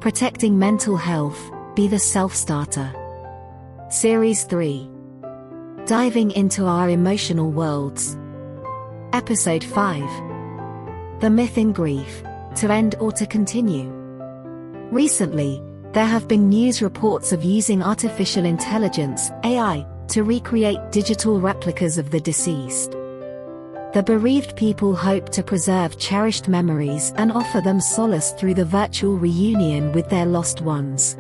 Protecting Mental Health, Be the Self-Starter. Series 3. Diving into Our Emotional Worlds. Episode 5. The Myth in Grief, To End or to Continue. Recently, there have been news reports of using artificial intelligence, AI, to recreate digital replicas of the deceased. The bereaved people hope to preserve cherished memories and offer them solace through the virtual reunion with their lost ones.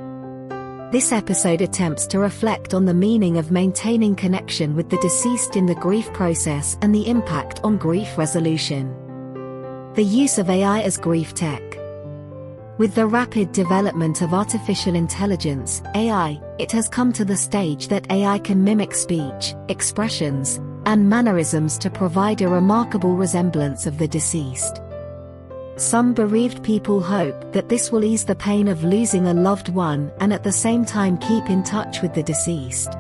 This episode attempts to reflect on the meaning of maintaining connection with the deceased in the grief process and the impact on grief resolution. The use of AI as grief tech. With the rapid development of artificial intelligence, AI, it has come to the stage that AI can mimic speech, expressions, and mannerisms to provide a remarkable resemblance of the deceased. Some bereaved people hope that this will ease the pain of losing a loved one and at the same time keep in touch with the deceased.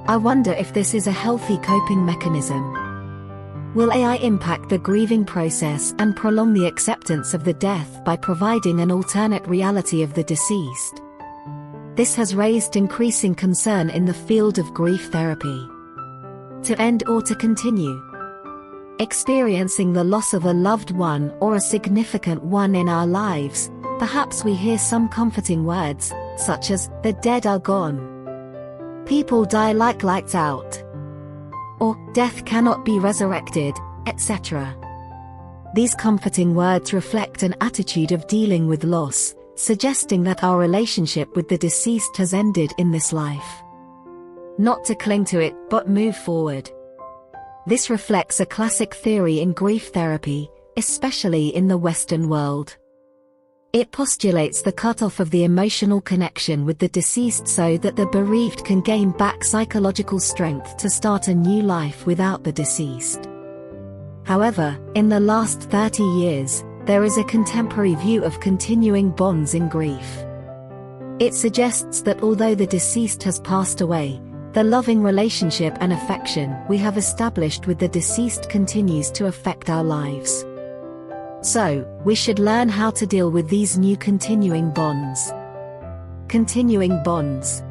I wonder if this is a healthy coping mechanism. Will AI impact the grieving process and prolong the acceptance of the death by providing an alternate reality of the deceased? This has raised increasing concern in the field of grief therapy. To end or to continue. Experiencing the loss of a loved one or a significant one in our lives, perhaps we hear some comforting words, such as, "The dead are gone." "People die like lights out." Or, "Death cannot be resurrected," etc. These comforting words reflect an attitude of dealing with loss, suggesting that our relationship with the deceased has ended in this life. Not to cling to it, but move forward. This reflects a classic theory in grief therapy, especially in the Western world. It postulates the cutoff of the emotional connection with the deceased so that the bereaved can gain back psychological strength to start a new life without the deceased. However, in the last 30 years, there is a contemporary view of continuing bonds in grief. It suggests that although the deceased has passed away, the loving relationship and affection we have established with the deceased continues to affect our lives. So, we should learn how to deal with these new continuing bonds. Continuing bonds.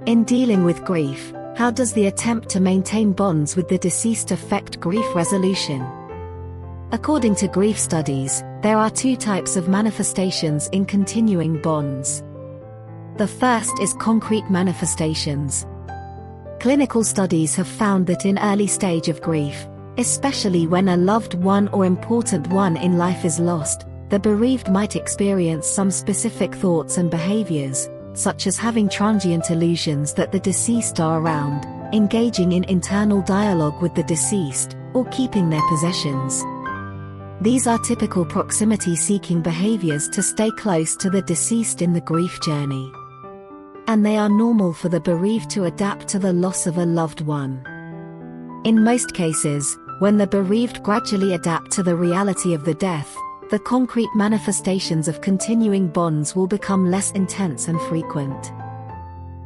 In dealing with grief, how does the attempt to maintain bonds with the deceased affect grief resolution? According to grief studies, there are two types of manifestations in continuing bonds. The first is concrete manifestations. Clinical studies have found that in early stage of grief, especially when a loved one or important one in life is lost, the bereaved might experience some specific thoughts and behaviors, such as having transient illusions that the deceased are around, engaging in internal dialogue with the deceased, or keeping their possessions. These are typical proximity-seeking behaviors to stay close to the deceased in the grief journey. And they are normal for the bereaved to adapt to the loss of a loved one. In most cases, when the bereaved gradually adapt to the reality of the death, the concrete manifestations of continuing bonds will become less intense and frequent.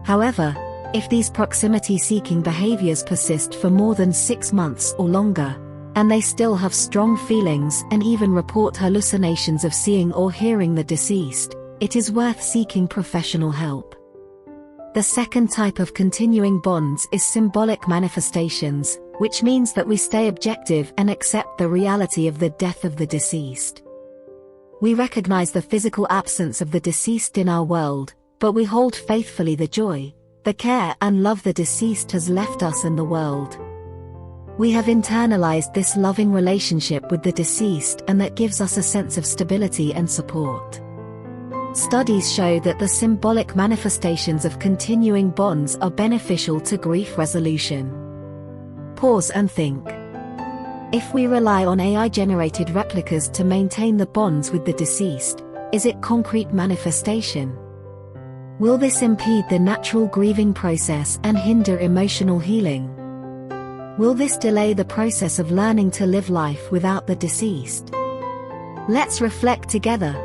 However, if these proximity-seeking behaviors persist for more than 6 months or longer, and they still have strong feelings and even report hallucinations of seeing or hearing the deceased, it is worth seeking professional help. The second type of continuing bonds is symbolic manifestations, which means that we stay objective and accept the reality of the death of the deceased. We recognize the physical absence of the deceased in our world, but we hold faithfully the joy, the care and love the deceased has left us in the world. We have internalized this loving relationship with the deceased, and that gives us a sense of stability and support. Studies show that the symbolic manifestations of continuing bonds are beneficial to grief resolution. Pause and think. If we rely on AI-generated replicas to maintain the bonds with the deceased, is it concrete manifestation? Will this impede the natural grieving process and hinder emotional healing? Will this delay the process of learning to live life without the deceased? Let's reflect together.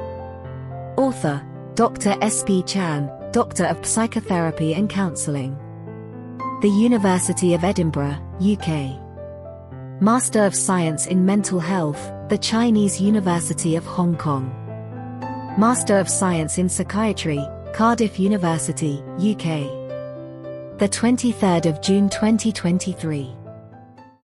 Author, Dr. S.P. Chan, Doctor of Psychotherapy and Counselling. The University of Edinburgh, UK. Master of Science in Mental Health, the Chinese University of Hong Kong. Master of Science in Psychiatry, Cardiff University, UK. The 23rd of June 2023.